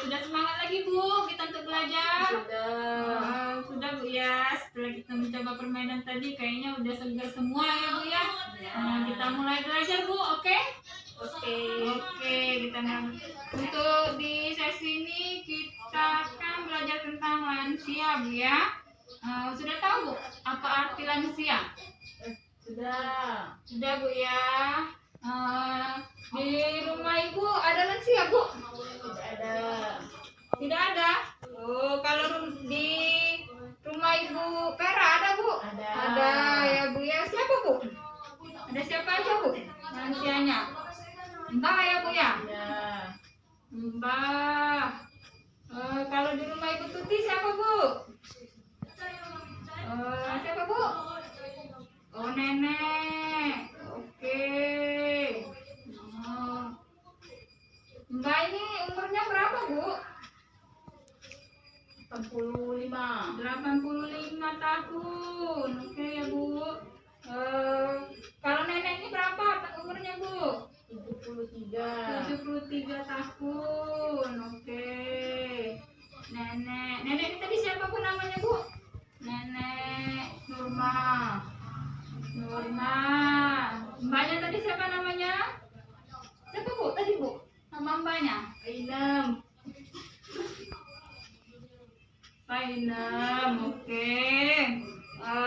sudah semangat lagi Bu kita untuk belajar? Sudah Bu ya. Setelah kita mencoba permainan tadi kayaknya udah segar semua ya Bu ya. Kita mulai belajar Bu, oke? Oke, kita mulai. Untuk di sesi ini kita akan belajar tentang lansia Bu ya. Sudah tahu Bu apa arti lansia? Sudah Bu ya. Di rumah Ibu ada lansia Bu? Tidak ada. Oh, kalau di rumah Ibu Vera ada Bu? Ada ya Bu ya. Siapa Bu? Ada siapa aja Bu? Lansianya. Mbak ya Bu ya? Mbak. Kalau di rumah Ibu Tuti siapa Bu? Siapa Bu? Oh, nenek. Oke. Mbak ini umurnya berapa Bu? 85 tahun. Oke ya Bu. Kalau nenek ini berapa umurnya Bu? 73 tahun. Oke. Nenek ini tadi siapa Bu namanya Bu? Nenek Nurma. Mbaknya tadi siapa namanya? Siapa Bu tadi Bu? Nama mbaknya? Painem, oke.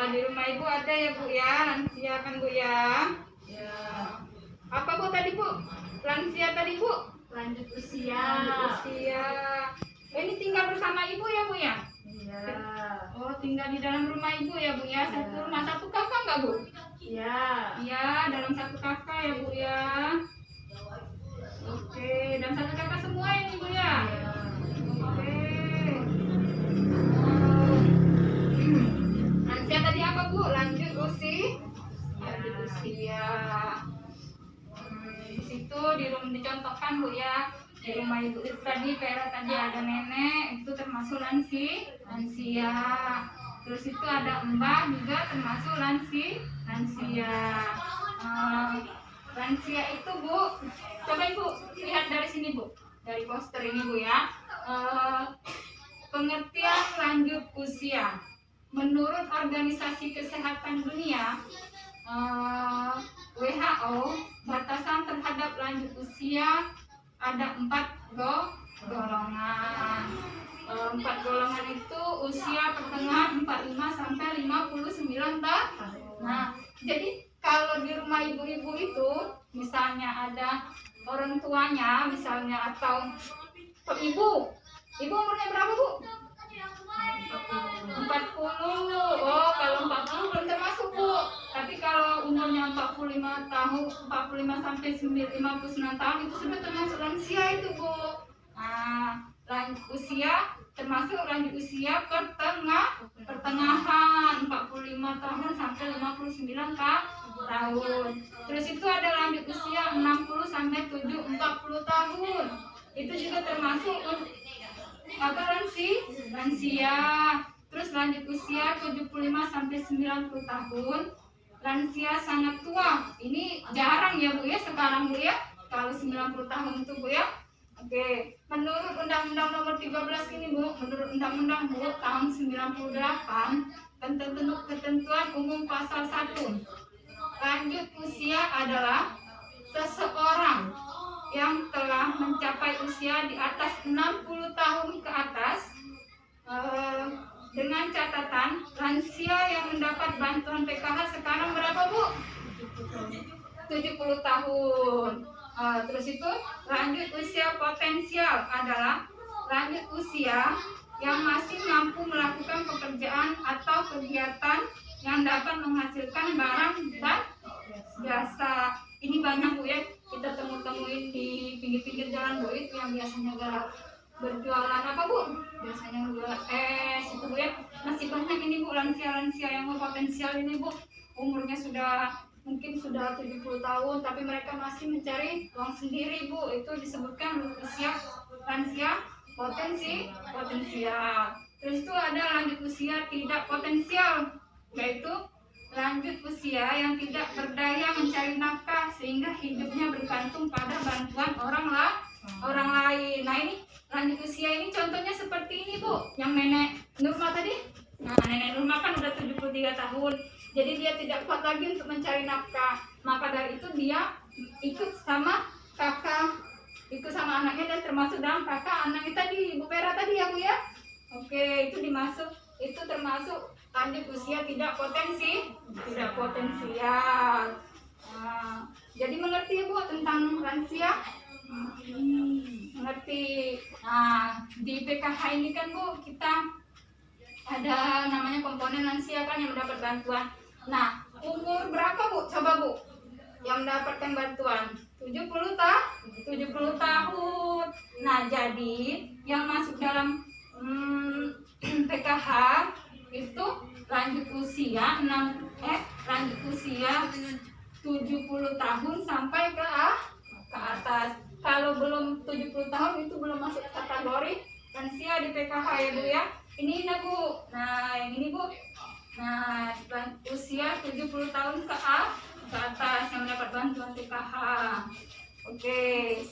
Di rumah Ibu ada ya Bu ya, lansia kan Bu ya? Ya. Apa Bu tadi Bu? Lansia tadi Bu? Lanjut usia. Ini tinggal bersama Ibu ya Bu ya? Iya. Oh, tinggal di dalam rumah Ibu ya Bu ya? Satu rumah, satu kakak nggak Bu? Iya. Iya, dalam satu kakak ya Bu ya. Oke, dan satu kakak semua ini Bu ya? Oke. Lansia tadi apa Bu? Lanjut usia. Di situ dicontohkan Bu ya. Di rumah Ibu itu tadi Vera tadi ada nenek, itu termasuk lansia. Terus itu ada Mbak juga termasuk lansia. Lansia itu Bu, coba Ibu lihat dari sini Bu, dari poster ini Bu ya. Pengertian lanjut usia menurut Organisasi Kesehatan Dunia WHO, batasan terhadap lanjut usia ada 4 golongan. 4 golongan itu usia pertengahan 45 sampai 59 tahun. Nah, jadi kalau di rumah ibu-ibu itu misalnya ada orang tuanya misalnya atau ibu umurnya berapa Bu? 40. Oh, kalau 40 belum termasuk Bu. Tapi kalau umurnya 45 tahun, 45 sampai 59 tahun itu sudah termasuk lansia itu Bu. Lanjut usia termasuk lanjut usia pertengahan 45 tahun sampai 59 tahun. Terus itu ada lanjut usia 60 sampai 40 tahun. Itu juga termasuk lansia. Terus lanjut usia 75 sampai 90 tahun. Lansia sangat tua. Ini jarang ya Bu ya sekarang Bu ya. Kalau 90 tahun itu Bu ya. Oke, menurut Undang-Undang Nomor 13 ini Bu, menurut Undang-Undang Bu tahun 98 ketentuan umum pasal 1. Lanjut usia adalah seseorang yang telah mencapai usia di atas 60 tahun ke atas, dengan catatan lansia yang mendapat bantuan PKH sekarang berapa Bu? 70 tahun. Terus itu lanjut usia potensial adalah lanjut usia yang masih mampu melakukan pekerjaan atau kegiatan yang dapat menghasilkan barang dan jasa. Ini banyak Bu ya, kita temuin di pinggir-pinggir jalan Bu, itu yang biasanya berjualan apa Bu? Biasanya berjualan es itu Bu ya. Masih banyak ini Bu lansia-lansia yang potensial ini Bu, umurnya mungkin sudah 70 tahun tapi mereka masih mencari uang sendiri Bu. Itu disebutkan usia lansia potensial. Terus itu ada lanjut usia tidak potensial, yaitu lanjut usia yang tidak berdaya mencari nafkah sehingga hidupnya bergantung pada bantuan orang lain. Nah, ini lanjut usia ini contohnya seperti ini Bu, yang nenek Nurma tadi. Nah, nenek Nurma kan udah 73 tahun, jadi dia tidak kuat lagi untuk mencari nafkah. Maka dari itu dia ikut sama kakak, ikut sama anaknya, dan termasuk dalam kakak anaknya tadi, Bu Vera tadi ya Bu ya. Oke, itu termasuk lanjut usia tidak potensial. Nah, jadi mengerti ya Bu tentang lansia? Mengerti. Nah, di PKH ini kan Bu, kita ada namanya komponen lansia kan yang mendapat bantuan. Nah, umur berapa Bu? Coba Bu, yang mendapatkan bantuan 70 tahun. Nah, jadi yang masuk dalam PKH itu lanjut usia 70 tahun sampai ke atas. Kalau belum 70 tahun itu belum masuk kategori lansia di PKH ya Bu ya. Ini nah Bu. Nah, yang ini Bu. Nah, usia 70 tahun ke atas yang mendapat bantuan PKH. Oke.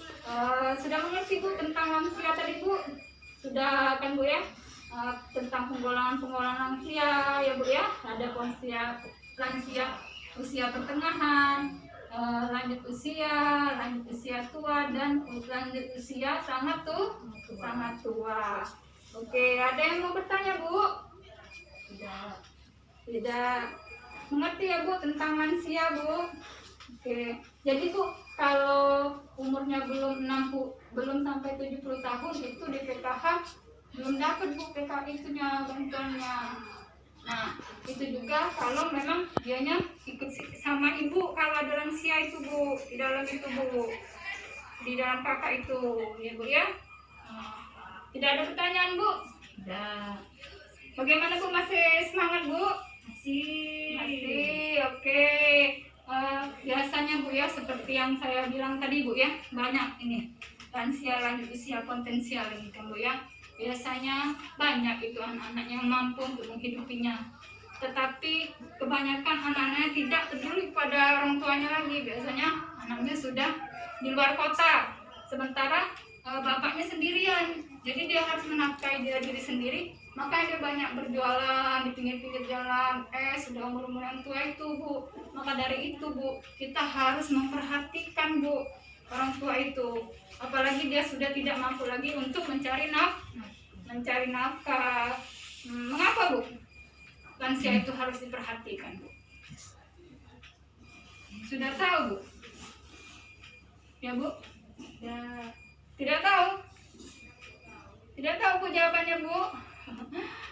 Sudah mengerti Bu tentang lansia tadi Bu? Sudah kan Bu ya? Tentang penggolongan lansia ya Bu ya. Ada lansia usia pertengahan, lanjut usia tua, dan lanjut usia sangat tua. Oke, ada yang mau bertanya Bu? Tidak. Mengerti ya Bu tentang lansia Bu? Oke, jadi Bu kalau umurnya belum sampai 70 tahun itu di PKH belum dapat Bu PKH itunya bantuannya. Nah, itu juga kalau memang dianya ikut sama ibu, kalau ada lansia itu Bu, di dalam itu Bu, di dalam kakak itu ya Bu ya. Tidak ada pertanyaan Bu? Tidak. Bagaimana Bu, masih semangat Bu? Masih. Oke. Biasanya Bu ya, seperti yang saya bilang tadi Bu ya, banyak ini lansia lanjut usia potensial ini kan Bu ya. Biasanya banyak itu anak-anak yang mampu untuk menghidupinya, tetapi kebanyakan anak-anaknya tidak peduli pada orang tuanya lagi. Biasanya anaknya sudah di luar kota, sementara bapaknya sendirian, jadi dia harus menafkahi diri sendiri. Makanya dia banyak berjualan di pinggir-pinggir jalan. Sudah umur yang tua itu Bu. Maka dari itu Bu, kita harus memperhatikan Bu orang tua itu, apalagi dia sudah tidak mampu lagi untuk mencari nafkah. Mengapa Bu lansia itu harus diperhatikan Bu? Sudah tahu Bu? Ya Bu? Ya. Tidak tahu? Tidak tahu Bu jawabannya Bu?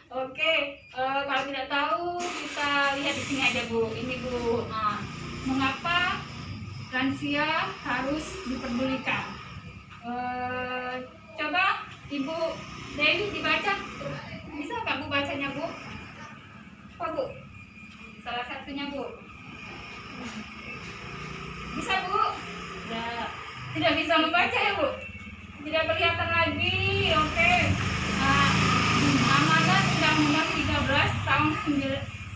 Oke, kalau tidak tahu kita lihat di sini aja Bu. Ini Bu. Nah, mengapa lansia harus dipedulikan? Coba Ibu Dewi dibaca. Bisa nggak Bu bacanya Bu? Apa Bu? Salah satunya Bu. Bisa Bu? Tidak bisa membaca ya Bu? Tidak kelihatan lagi. Oke. Nah, Amanat Undang-Undang 13 tahun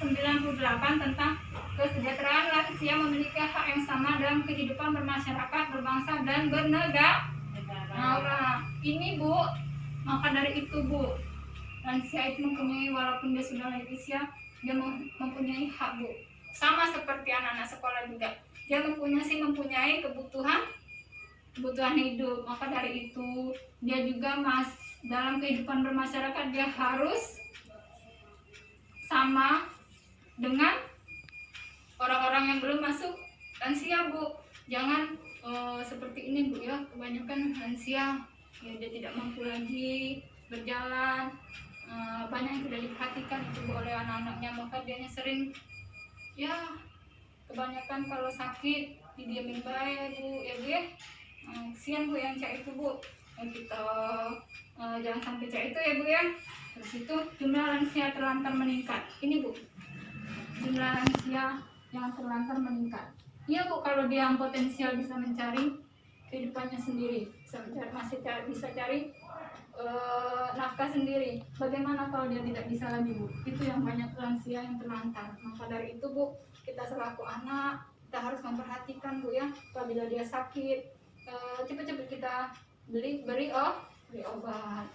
98 tentang kesejahteraan lansia memiliki hak yang sama dalam kehidupan bermasyarakat, berbangsa, dan bernegara. Nah, ini Bu, maka dari itu Bu, lansia itu mempunyai, walaupun dia sudah lanjut usia, dia mempunyai hak Bu. Sama seperti anak-anak sekolah juga, dia mempunyai kebutuhan hidup. Maka dari itu dia juga dalam kehidupan bermasyarakat dia harus sama dengan orang-orang yang belum masuk lansia Bu. Jangan seperti ini Bu ya, kebanyakan lansia ya, dia tidak mampu lagi berjalan, banyak yang tidak diperhatikan itu Bu oleh anak-anaknya. Maka dia sering ya, kebanyakan kalau sakit didiamin baik Bu ya Bu ya. Kesian Bu yang cak itu Bu. Kita jangan sampai cak itu ya Bu ya. Terus itu jumlah lansia terlantar meningkat. Ini Bu, jumlah lansia yang terlantar meningkat. Iya Bu, kalau dia yang potensial bisa mencari kehidupannya sendiri, bisa cari nafkah sendiri. Bagaimana kalau dia tidak bisa lagi Bu? Itu yang banyak lansia yang terlantar. Maka dari itu Bu, kita selaku anak, kita harus memperhatikan Bu ya. Apabila dia sakit, cepat-cepat kita beri beli obat.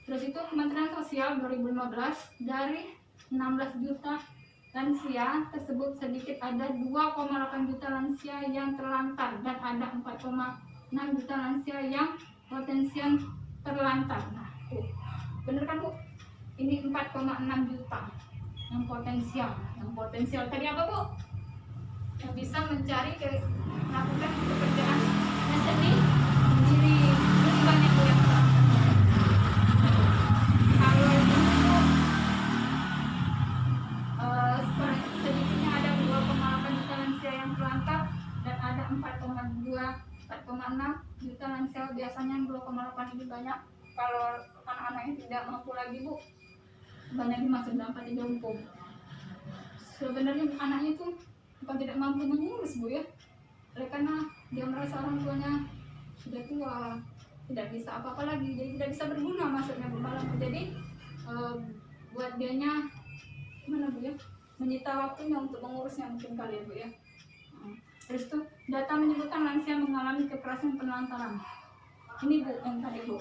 Terus itu Kementerian Sosial 2015 dari 16 juta lansia tersebut sedikit ada 2,8 juta lansia yang terlantar dan ada 4,6 juta lansia yang potensial terlantar. Nah, bener kan Bu? Ini 4,6 juta yang potensial tadi apa Bu? Yang bisa mencari melakukan pekerjaan sendiri. Ini banyak Bu yang kalau sedikitnya ada 2,8 juta lansia yang terlantar dan ada 4,6 juta lansia. Biasanya 2,8 ini banyak kalau anak-anak yang tidak mampu lagi Bu, banyak dimasuk dalam panti jompo. Sebenarnya anaknya itu bukan tidak mampu mengurus Bu ya, karena dia merasa orang tuanya sudah tua, tidak bisa apa-apa lagi, jadi tidak bisa berguna maksudnya Bu malam. Jadi buat dianya gimana Bu ya, menyita waktunya untuk mengurusnya mungkin kali ya Bu ya. Terus tuh data menyebutkan lansia mengalami kekerasan penelantaran. Ini Bu yang tadi Bu,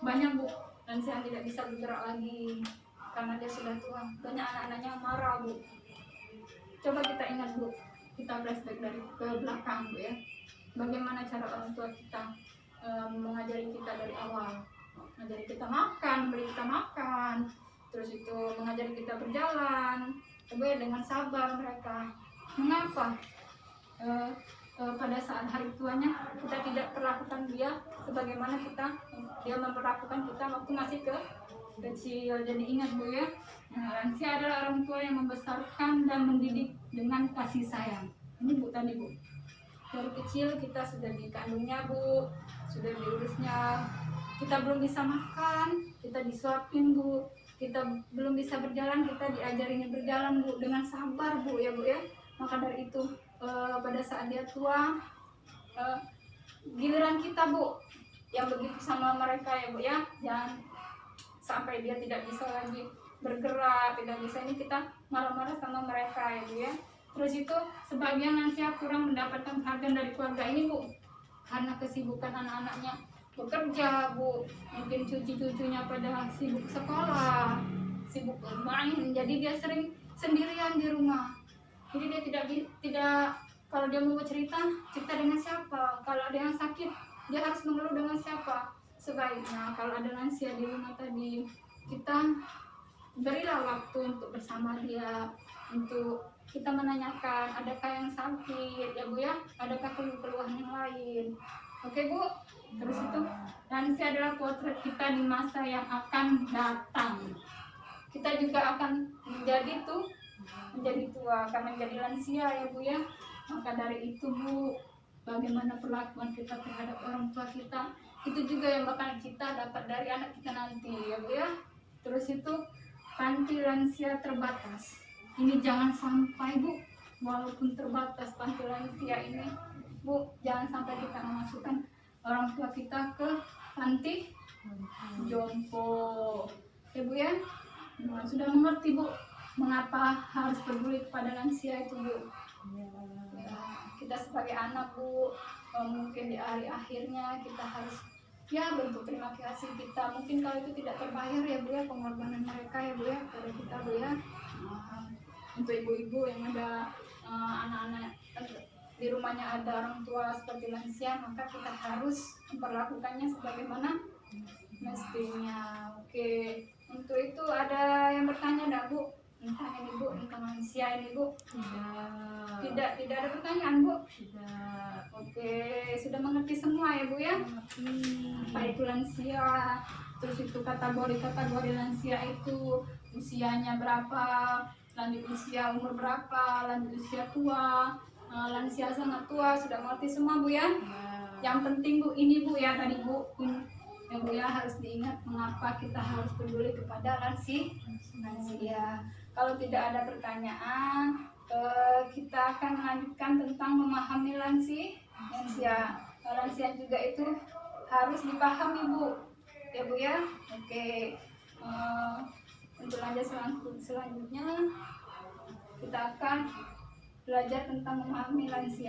banyak Bu lansia yang tidak bisa bergerak lagi karena dia sudah tua. Banyak anak-anaknya marah Bu. Coba kita ingat Bu, kita flashback dari ke belakang Bu ya, bagaimana cara orang tua kita mengajari kita dari awal, mengajari kita makan, beri kita makan, terus itu mengajari kita berjalan. Coba ya, dengan sabar mereka. Mengapa pada saat hari tuanya kita tidak perlakukan dia sebagaimana dia memperlakukan kita waktu masih kecil. Jadi ingat Bu ya, lansia adalah orang tua yang membesarkan dan mendidik dengan kasih sayang. Ini Bu tadi Bu, dari kecil kita sudah dikandungnya Bu, sudah diurusnya. Kita belum bisa makan, kita disuapin Bu. Kita belum bisa berjalan, kita diajarinnya berjalan Bu, dengan sabar Bu ya Bu ya. Maka dari itu pada saat dia tua, giliran kita Bu yang begitu sama mereka ya Bu ya. Jangan sampai dia tidak bisa lagi bergerak, tidak bisa, ini kita marah-marah sama mereka ya Bu ya. Terus itu sebagian lansia kurang mendapatkan perhatian dari keluarga ini Bu, karena kesibukan anak-anaknya bekerja Bu, mungkin cucu-cucunya pada sibuk sekolah, sibuk bermain, jadi dia sering sendirian di rumah. Jadi dia tidak kalau dia mau cerita dengan siapa, kalau ada yang sakit dia harus mengeluh dengan siapa. Sebaiknya kalau ada lansia di rumah tadi, kita berilah waktu untuk bersama dia, untuk kita menanyakan adakah yang sakit ya Bu ya, adakah keluhan yang lain. Oke Bu. Terus itu lansia adalah potret kita di masa yang akan datang. Kita juga akan menjadi tua, akan menjadi lansia ya Bu ya. Maka dari itu Bu, bagaimana perlakuan kita terhadap orang tua kita, itu juga yang bakal kita dapat dari anak kita nanti ya Bu ya. Terus itu panti lansia terbatas. Ini jangan sampai Bu, walaupun terbatas panti lansia ini Bu, jangan sampai kita memasukkan orang tua kita ke panti jompo ya Bu ya. Nah, sudah mengerti Bu mengapa harus peduli kepada lansia itu Bu ya. Kita sebagai anak Bu, mungkin di hari akhirnya kita harus ya bentuk terima kasih kita, mungkin kalau itu tidak terbayar ya Bu ya, pengorbanan mereka ya Bu ya pada kita Bu ya. Untuk ibu-ibu yang ada anak-anak di rumahnya ada orang tua seperti lansia, maka kita harus memperlakukannya sebagaimana mestinya. Oke, untuk itu ada yang bertanya enggak Bu tentang ini Bu, tentang lansia ini Bu? Tidak ada pertanyaan Bu? Tidak. Oke, sudah mengerti semua ya Bu ya? Apa itu lansia, terus itu kategori lansia itu usianya berapa, lanjut usia umur berapa, lanjut usia tua, lansia sangat tua, sudah mengerti semua Bu ya? Yang penting Bu ini Bu ya tadi Bu ya Bu ya, harus diingat mengapa kita harus peduli kepada lansia. Kalau tidak ada pertanyaan, kita akan melanjutkan tentang memahami lansia. Lansia juga itu harus dipahami Bu ya Bu ya. Oke, untuk lanjut selanjutnya kita akan belajar tentang memahami lansia.